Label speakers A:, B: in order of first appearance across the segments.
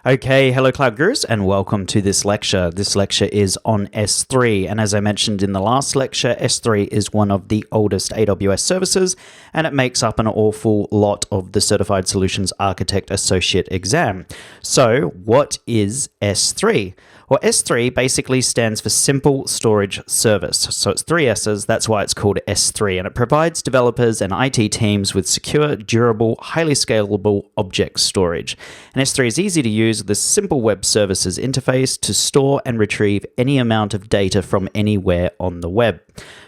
A: Okay, hello Cloud Gurus and welcome to this lecture. This lecture is on S3, and as I mentioned in the last lecture, S3 is one of the oldest AWS services and it makes up an awful lot of the Certified Solutions Architect Associate exam. So what is S3? Well, S3 basically stands for Simple Storage Service. So it's three S's, that's why it's called S3, and it provides developers and IT teams with secure, durable, highly scalable object storage. And S3 is easy to use with a simple web services interface to store and retrieve any amount of data from anywhere on the web.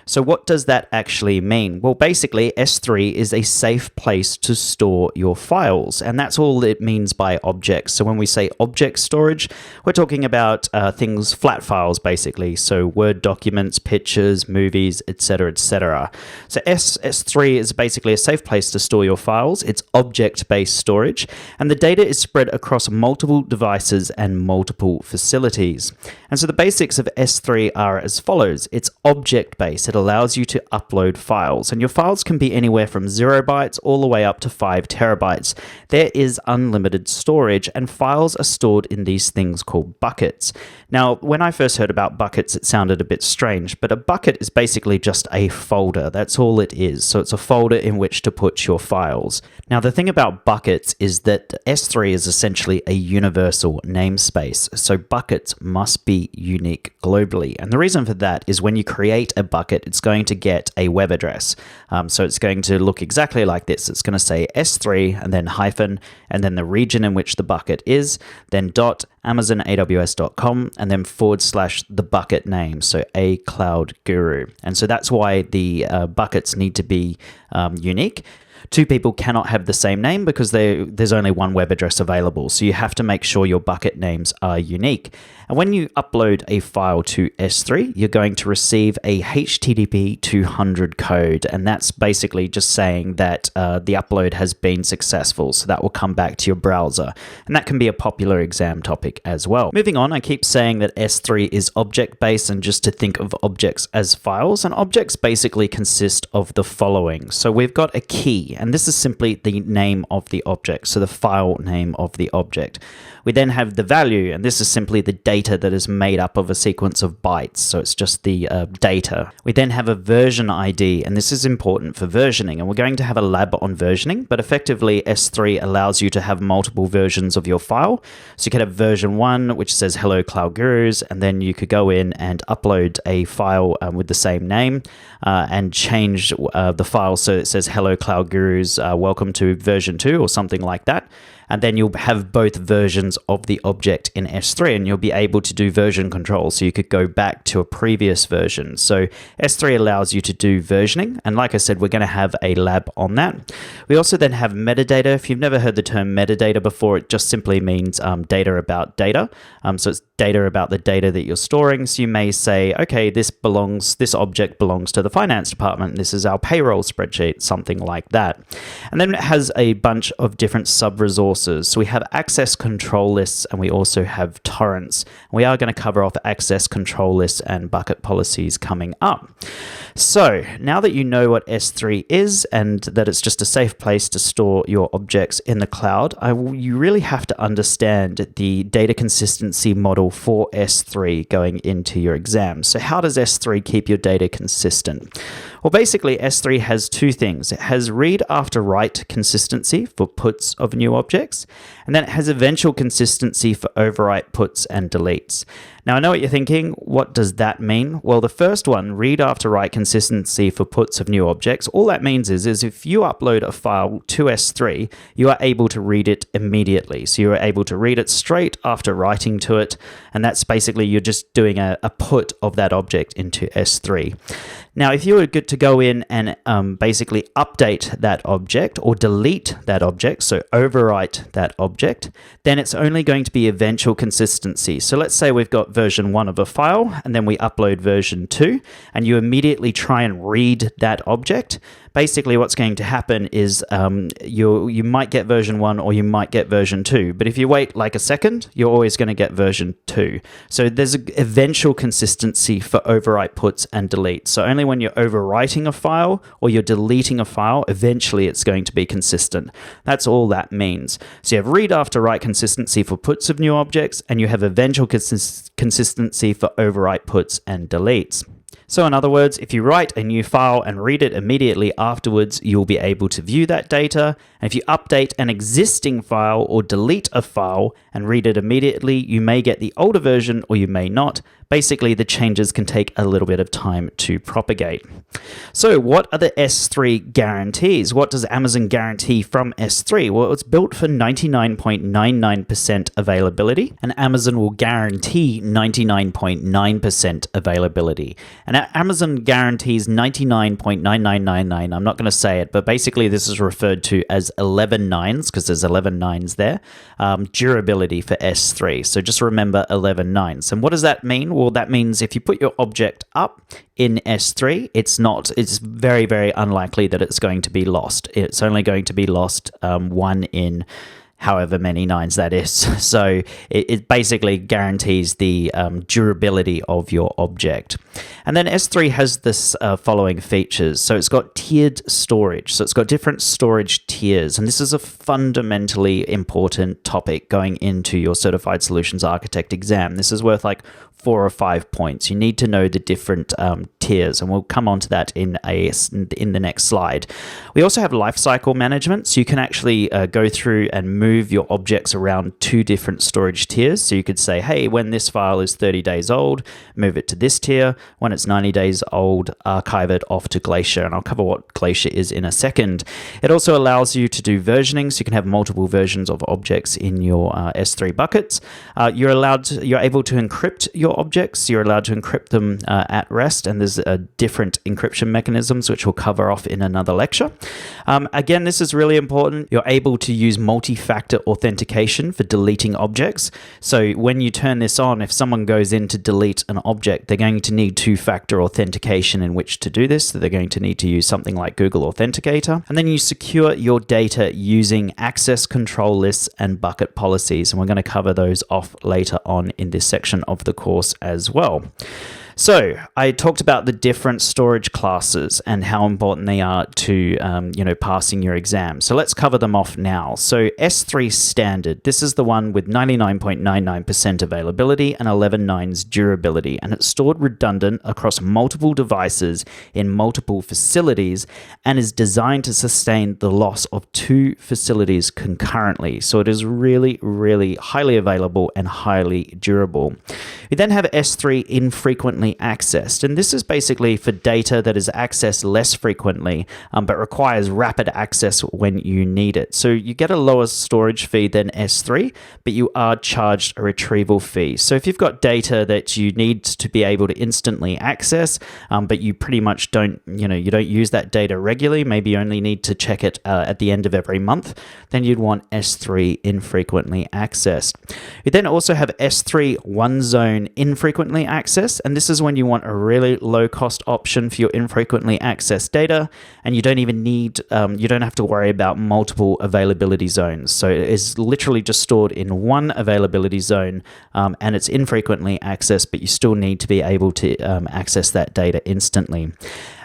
A: So what does that actually mean? Well, basically, S3 is a safe place to store your files, and that's all it means by objects. So when we say object storage, we're talking about things, flat files, basically. So Word documents, pictures, movies, etc., etc. So S3 is basically a safe place to store your files. It's object-based storage, and the data is spread across multiple devices and multiple facilities. And so the basics of S3 are as follows. It's object-based. It allows you to upload files, and your files can be anywhere from 0 bytes all the way up to 5 terabytes. There is unlimited storage, and files are stored in these things called buckets. Now, when I first heard about buckets, it sounded a bit strange, but a bucket is basically just a folder. That's all it is. So it's a folder in which to put your files. Now, the thing about buckets is that S3 is essentially a universal namespace. So buckets must be unique globally. And the reason for that is when you create a bucket, it's going to get a web address. So it's going to look exactly like this. It's going to say S3 and then hyphen, and then the region in which the bucket is, then dot amazonaws.com, and then / the bucket name, so a cloud guru. And so that's why the buckets need to be unique. Two people cannot have the same name because there's only one web address available. So you have to make sure your bucket names are unique. And when you upload a file to S3, you're going to receive a HTTP 200 code. And that's basically just saying that the upload has been successful. So that will come back to your browser. And that can be a popular exam topic as well. Moving on, I keep saying that S3 is object-based, and just to think of objects as files. And objects basically consist of the following. So we've got a key, and this is simply the name of the object, so the file name of the object. We then have the value, and this is simply the data that is made up of a sequence of bytes, so it's just the data. We then have a version ID, and this is important for versioning, and we're going to have a lab on versioning, but effectively S3 allows you to have multiple versions of your file. So you could have version 1, which says Hello Cloud Gurus, and then you could go in and upload a file with the same name and change the file so it says Hello Cloud Gurus, welcome to version 2 or something like that. And then you'll have both versions of the object in S3, and you'll be able to do version control. So you could go back to a previous version. So S3 allows you to do versioning. And like I said, we're going to have a lab on that. We also then have metadata. If you've never heard the term metadata before, it just simply means data about data. So it's data about the data that you're storing. So you may say, okay, this object belongs to the finance department. This is our payroll spreadsheet, something like that. And then it has a bunch of different sub-resources. So we have access control lists, and we also have torrents. We are going to cover off access control lists and bucket policies coming up. So now that you know what S3 is and that it's just a safe place to store your objects in the cloud, you really have to understand the data consistency model for S3 going into your exam. So how does S3 keep your data consistent? Well, basically, S3 has two things. It has read after write consistency for puts of new objects, and then it has eventual consistency for overwrite puts and deletes. Now, I know what you're thinking. What does that mean? Well, the first one, read after write consistency for puts of new objects, all that means is if you upload a file to S3, you are able to read it immediately. So you are able to read it straight after writing to it, and that's basically you're just doing a put of that object into S3. Now, if you were good to go in and basically update that object or delete that object, so overwrite that object, then it's only going to be eventual consistency. So let's say we've got version 1 of a file, and then we upload version 2, and you immediately try and read that object. basically what's going to happen is you might get version 1 or you might get version 2. But if you wait like a second, you're always going to get version 2. So there's an eventual consistency for overwrite puts and deletes. So only when you're overwriting a file or you're deleting a file, eventually it's going to be consistent. That's all that means. So you have read after write consistency for puts of new objects, and you have eventual consistency for overwrite puts and deletes. So in other words, if you write a new file and read it immediately afterwards, you'll be able to view that data. And if you update an existing file or delete a file and read it immediately, you may get the older version or you may not. Basically, the changes can take a little bit of time to propagate. So what are the S3 guarantees? What does Amazon guarantee from S3? Well, it's built for 99.99% availability, and Amazon will guarantee 99.9% availability. And Amazon guarantees 99.9999. I'm not going to say it, but basically this is referred to as 11 nines because there's 11 nines there. Durability for S3. So just remember 11 nines. And what does that mean? Well, that means if you put your object up in S3, it's very, very unlikely that it's going to be lost. It's only going to be lost 1 in however many nines that is. So it basically guarantees the durability of your object. And then S3 has this following features. So it's got tiered storage. So it's got different storage tiers. And this is a fundamentally important topic going into your Certified Solutions Architect exam. This is worth like 4 or 5 points. You need to know the different tiers, and we'll come on to that in the next slide. We also have lifecycle management, so you can actually go through and move your objects around 2 different storage tiers. So you could say, hey, when this file is 30 days old, move it to this tier. When it's 90 days old, archive it off to Glacier, and I'll cover what Glacier is in a second. It also allows you to do versioning, so you can have multiple versions of objects in your S3 buckets. You're able to encrypt your objects. You're allowed to encrypt them at rest, and there's different encryption mechanisms which we'll cover off in another lecture. Again, this is really important. You're able to use multi-factor authentication for deleting objects. So when you turn this on, if someone goes in to delete an object, they're going to need 2-factor authentication in which to do this. So they're going to need to use something like Google Authenticator. And then you secure your data using access control lists and bucket policies. And we're going to cover those off later on in this section of the course as well. So I talked about the different storage classes and how important they are to passing your exam. So let's cover them off now. So S3 standard, this is the one with 99.99% availability and 11 nines durability, and it's stored redundant across multiple devices in multiple facilities and is designed to sustain the loss of 2 facilities concurrently. So it is really, really highly available and highly durable. We then have S3 infrequently accessed, and this is basically for data that is accessed less frequently but requires rapid access when you need it. So you get a lower storage fee than S3, but you are charged a retrieval fee. So if you've got data that you need to be able to instantly access, but you pretty much don't use that data regularly, maybe you only need to check it at the end of every month, then you'd want S3 infrequently accessed. You then also have S3 one zone infrequently accessed, and this is when you want a really low cost option for your infrequently accessed data, and you don't even need, you don't have to worry about multiple availability zones. So it is literally just stored in one availability zone, and it's infrequently accessed, but you still need to be able to access that data instantly.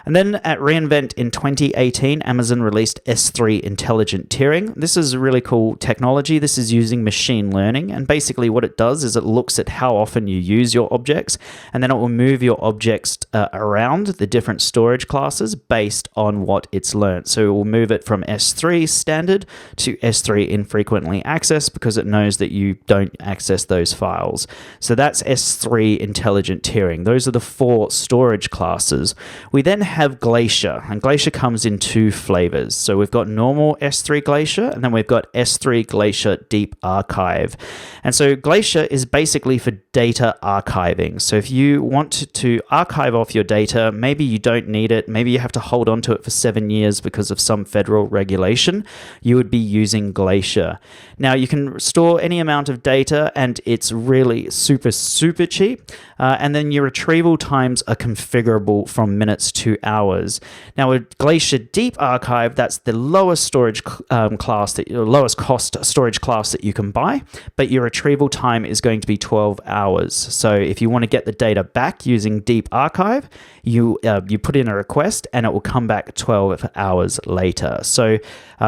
A: And then at reInvent in 2018, Amazon released S3 Intelligent Tiering. This is a really cool technology. This is using machine learning, and basically what it does is it looks at how often you use your objects, and then it will move your objects around the different storage classes based on what it's learned. So it will move it from S3 standard to S3 infrequently accessed because it knows that you don't access those files. So that's S3 Intelligent Tiering. Those are the 4 storage classes. We then have Glacier, and Glacier comes in 2 flavors. So we've got normal S3 Glacier, and then we've got S3 Glacier Deep Archive. And so Glacier is basically for data archiving. So if you want to archive off your data, maybe you don't need it, maybe you have to hold on to it for 7 years because of some federal regulation, you would be using Glacier. Now you can store any amount of data, and it's really super cheap. And then your retrieval times are configurable from minutes to hours. Now, with Glacier Deep Archive, that's the lowest storage class, lowest cost storage class that you can buy, but your retrieval time is going to be 12 hours. So if you want to get the data back using Deep Archive, you put in a request and it will come back 12 hours later. So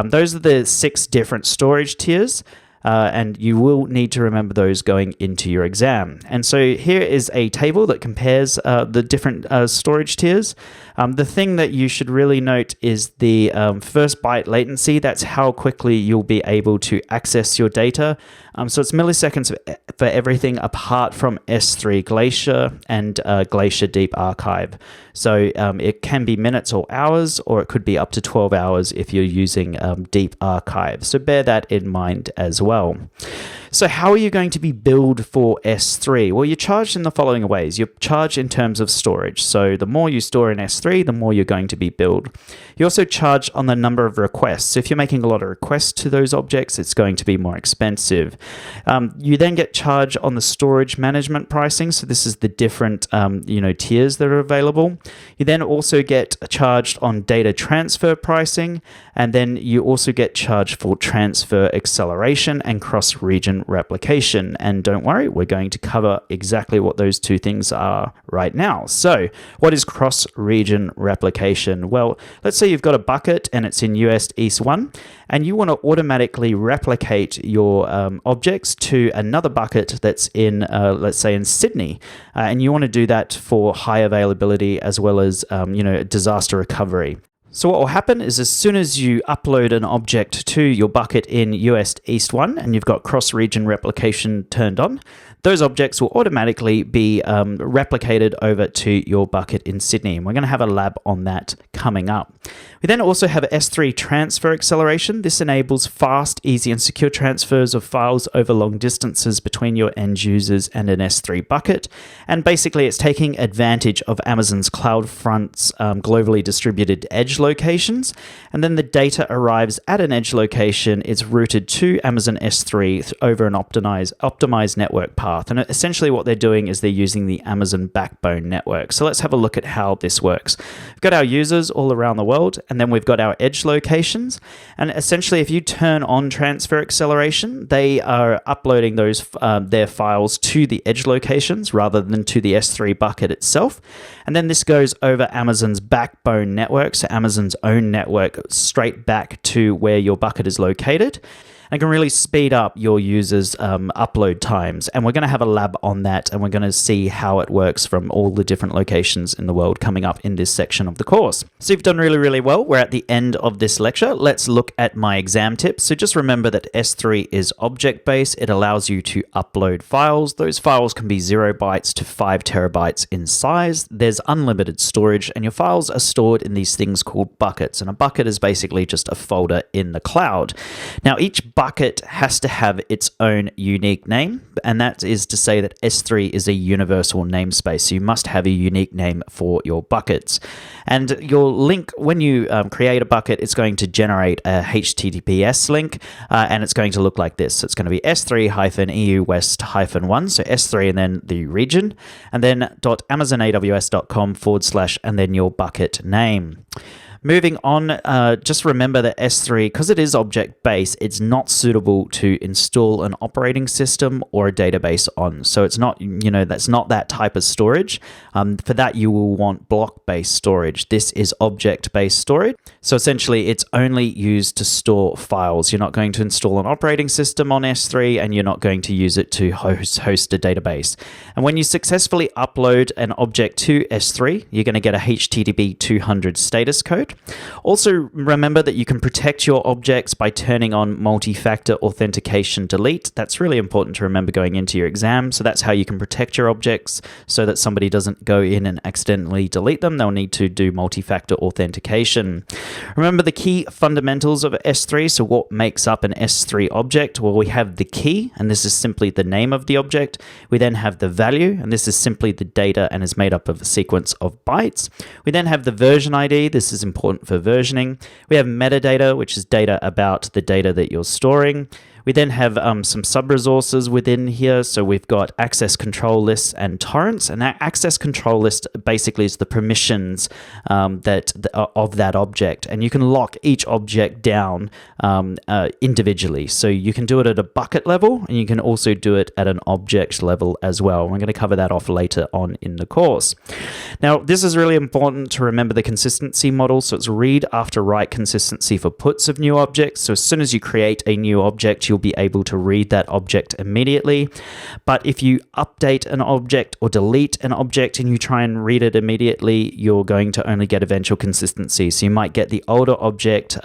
A: those are the 6 different storage tiers. And you will need to remember those going into your exam. And so here is a table that compares the different storage tiers. The thing that you should really note is the first byte latency. That's how quickly you'll be able to access your data. So it's milliseconds for everything apart from S3 Glacier and Glacier Deep Archive. So it can be minutes or hours, or it could be up to 12 hours if you're using Deep Archive. So bear that in mind as well. So how are you going to be billed for S3? Well, you're charged in the following ways. You're charged in terms of storage. So the more you store in S3, the more you're going to be billed. You also charge on the number of requests. So if you're making a lot of requests to those objects, it's going to be more expensive. You then get charged on the storage management pricing. So this is the different tiers that are available. You then also get charged on data transfer pricing, and then you also get charged for transfer acceleration and cross-region replication. And don't worry, we're going to cover exactly what those two things are right now. So what is cross-region replication? Well, let's say you've got a bucket and it's in US East 1, and you want to automatically replicate your objects to another bucket that's in, let's say, in Sydney. And you want to do that for high availability as well as, disaster recovery. So what will happen is as soon as you upload an object to your bucket in US East 1 and you've got cross-region replication turned on, those objects will automatically be replicated over to your bucket in Sydney. And we're going to have a lab on that coming up. We then also have S3 transfer acceleration. This enables fast, easy, and secure transfers of files over long distances between your end users and an S3 bucket. And basically, it's taking advantage of Amazon's CloudFront's globally distributed edge locations. And then the data arrives at an edge location. It's routed to Amazon S3 over an optimized network path. And essentially what they're doing is they're using the Amazon backbone network. So let's have a look at how this works. We've got our users all around the world, and then we've got our edge locations. And essentially, if you turn on transfer acceleration, they are uploading those their files to the edge locations rather than to the S3 bucket itself. And then this goes over Amazon's backbone network, so Amazon's own network, straight back to where your bucket is located. And can really speed up your users' upload times. And we're going to have a lab on that, and we're going to see how it works from all the different locations in the world coming up in this section of the course. So you've done really, really well. We're at the end of this lecture. Let's look at my exam tips. So just remember that S3 is object-based. It allows you to upload files. Those files can be 0 bytes to 5 terabytes in size. There's unlimited storage, and your files are stored in these things called buckets. And a bucket is basically just a folder in the cloud. Now, each bucket has to have its own unique name, and that is to say that S3 is a universal namespace. So you must have a unique name for your buckets. And your link, when you create a bucket, it's going to generate a HTTPS link, and it's going to look like this. So it's going to be S3-EU West-1, so S3 and then the region, and then .amazonaws.com / and then your bucket name. Moving on, just remember that S3, because it is object-based, it's not suitable to install an operating system or a database on. So it's not, that's not that type of storage. For that, you will want block-based storage. This is object-based storage. So essentially, it's only used to store files. You're not going to install an operating system on S3, and you're not going to use it to host a database. And when you successfully upload an object to S3, you're going to get a HTTP 200 status code. Also, remember that you can protect your objects by turning on multi-factor authentication delete. That's really important to remember going into your exam. So that's how you can protect your objects so that somebody doesn't go in and accidentally delete them. They'll need to do multi-factor authentication. Remember the key fundamentals of S3. So what makes up an S3 object? Well, we have the key, and this is simply the name of the object. We then have the value, and this is simply the data and is made up of a sequence of bytes. We then have the version ID. This is important for versioning. We have metadata, which is data about the data that you're storing. We then have some sub-resources within here. So we've got access control lists and torrents. And that access control list basically is the permissions of that object. And you can lock each object down individually. So you can do it at a bucket level, and you can also do it at an object level as well. We're going to cover that off later on in the course. Now, this is really important to remember the consistency model. So it's read after write consistency for puts of new objects. So as soon as you create a new object, you'll be able to read that object immediately. But if you update an object or delete an object and you try and read it immediately, you're going to only get eventual consistency. So you might get the older object,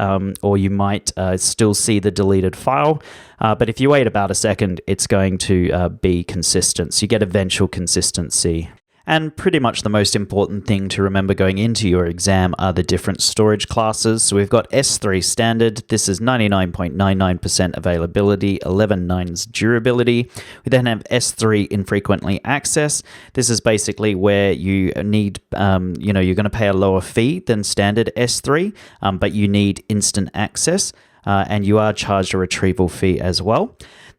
A: or you might still see the deleted file. But if you wait about a second, it's going to be consistent. So you get eventual consistency. And pretty much the most important thing to remember going into your exam are the different storage classes. So we've got S3 standard. This is 99.99% availability, 11.9's durability. We then have S3 infrequently access. This is basically where you need, you're going to pay a lower fee than standard S3, but you need instant access, and you are charged a retrieval fee as well.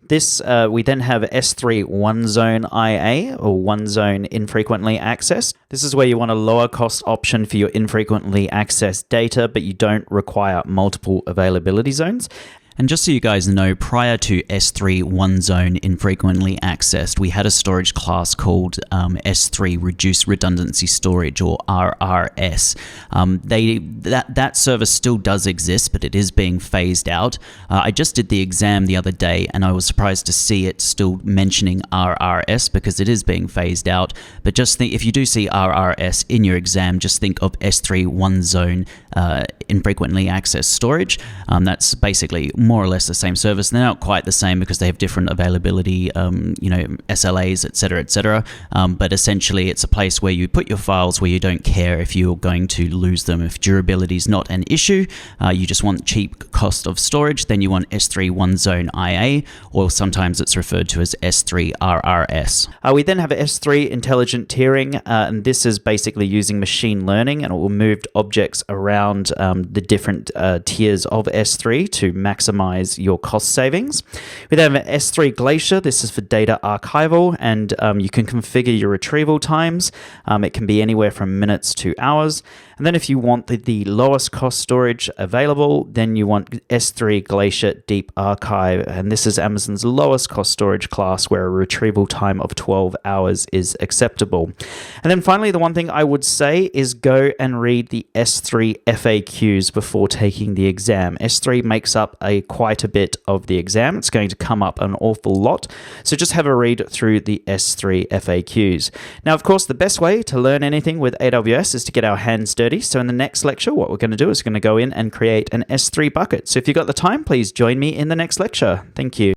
A: We then have S3 one zone IA, or one zone infrequently accessed. This is where you want a lower cost option for your infrequently accessed data, but you don't require multiple availability zones. And just so you guys know, prior to S3 one zone infrequently accessed, we had a storage class called S3 reduced redundancy storage, or RRS. That service still does exist, but it is being phased out. I just did the exam the other day, and I was surprised to see it still mentioning RRS because it is being phased out. But just think, if you do see RRS in your exam, just think of S3 one zone infrequently accessed storage. That's basically more or less the same service. They're not quite the same because they have different availability, SLAs, etc. But essentially, it's a place where you put your files where you don't care if you're going to lose them. If durability is not an issue, you just want cheap cost of storage, then you want S3 one zone IA, or sometimes it's referred to as S3 RRS. We then have S3 intelligent tiering, and this is basically using machine learning, and it will move objects around the different tiers of S3 to maximize your cost savings. We then have S3 Glacier. This is for data archival, and you can configure your retrieval times. It can be anywhere from minutes to hours. And then if you want the lowest cost storage available, then you want S3 Glacier Deep Archive, and this is Amazon's lowest cost storage class where a retrieval time of 12 hours is acceptable. And then finally, the one thing I would say is go and read the S3 FAQs before taking the exam. S3 makes up quite a bit of the exam. It's going to come up an awful lot. So just have a read through the S3 FAQs. Now, of course, the best way to learn anything with AWS is to get our hands dirty. So in the next lecture, what we're going to do is going to go in and create an S3 bucket. So if you've got the time, please join me in the next lecture. Thank you.